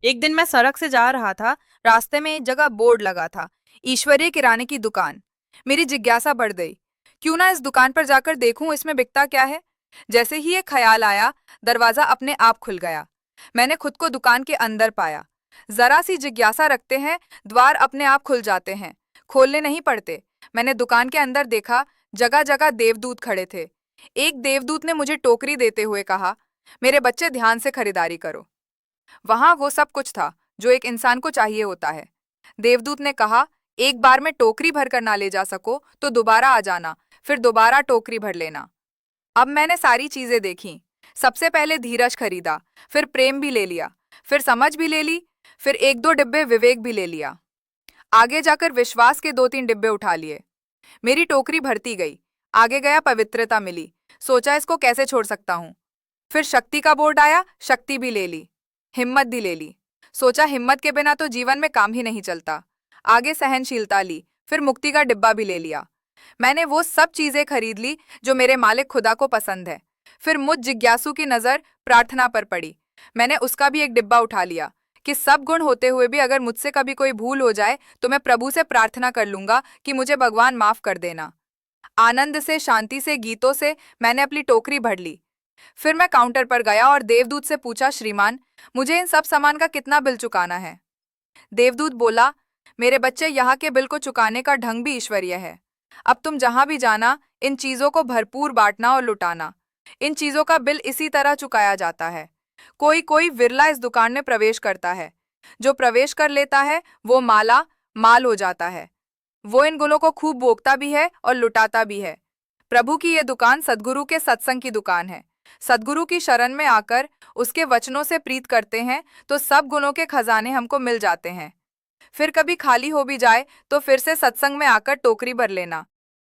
एक दिन मैं सड़क से जा रहा था। रास्ते में एक जगह बोर्ड लगा था, ईश्वरीय किराने की दुकान। मेरी जिज्ञासा बढ़ गई। क्यों ना इस दुकान पर जाकर देखूं इसमें बिकता क्या है। जैसे ही ये ख्याल आया, दरवाजा अपने आप खुल गया। मैंने खुद को दुकान के अंदर पाया। जरा सी जिज्ञासा रखते हैं, द्वार अपने आप खुल जाते हैं, खोलने नहीं पड़ते। मैंने दुकान के अंदर देखा, जगह जगह देवदूत खड़े थे। एक देवदूत ने मुझे टोकरी देते हुए कहा, मेरे बच्चे ध्यान से खरीदारी करो। वहां वो सब कुछ था जो एक इंसान को चाहिए होता है। देवदूत ने कहा, एक बार में टोकरी भर कर ना ले जा सको तो दोबारा आ जाना, फिर दोबारा टोकरी भर लेना। अब मैंने सारी चीजें देखी। सबसे पहले धीरज खरीदा, फिर प्रेम भी ले लिया, फिर समझ भी ले ली, फिर एक दो डिब्बे विवेक भी ले लिया। आगे जाकर विश्वास के दो तीन डिब्बे उठा लिए। मेरी टोकरी भरती गई। आगे गया पवित्रता मिली। सोचा इसको कैसे छोड़ सकता हूँ। फिर शक्ति का बोर्ड आया, शक्ति भी ले ली। हिम्मत भी ले ली। सोचा हिम्मत के बिना तो जीवन में काम ही नहीं चलता। आगे सहनशीलता ली, फिर मुक्ति का डिब्बा भी ले लिया। मैंने वो सब चीजें खरीद ली जो मेरे मालिक खुदा को पसंद है। फिर मुझ जिज्ञासु की नजर प्रार्थना पर पड़ी। मैंने उसका भी एक डिब्बा उठा लिया कि सब गुण होते हुए भी अगर मुझसे कभी कोई भूल हो जाए तो मैं प्रभु से प्रार्थना कर लूंगा कि मुझे भगवान माफ कर देना। आनंद से, शांति से, गीतों से मैंने अपनी टोकरी भर ली। फिर मैं काउंटर पर गया और देवदूत से पूछा, श्रीमान, मुझे इन सब सामान का कितना बिल चुकाना है। देवदूत बोला, मेरे बच्चे, यहाँ के बिल को चुकाने का ढंग भी ईश्वरीय है। अब तुम जहां भी जाना, इन चीजों को भरपूर बांटना और लुटाना। इन चीजों का बिल इसी तरह चुकाया जाता है। कोई कोई विरला इस दुकान में प्रवेश करता है। जो प्रवेश कर लेता है वो माला माल हो जाता है। वो इन गुणों को खूब भोगता भी है और लुटाता भी है। प्रभु की ये दुकान सद्गुरु के सत्संग की दुकान है। सद्गुरु की शरण में आकर उसके वचनों से प्रीत करते हैं तो सब गुणों के खजाने हमको मिल जाते हैं। फिर कभी खाली हो भी जाए तो फिर से सत्संग में आकर टोकरी भर लेना।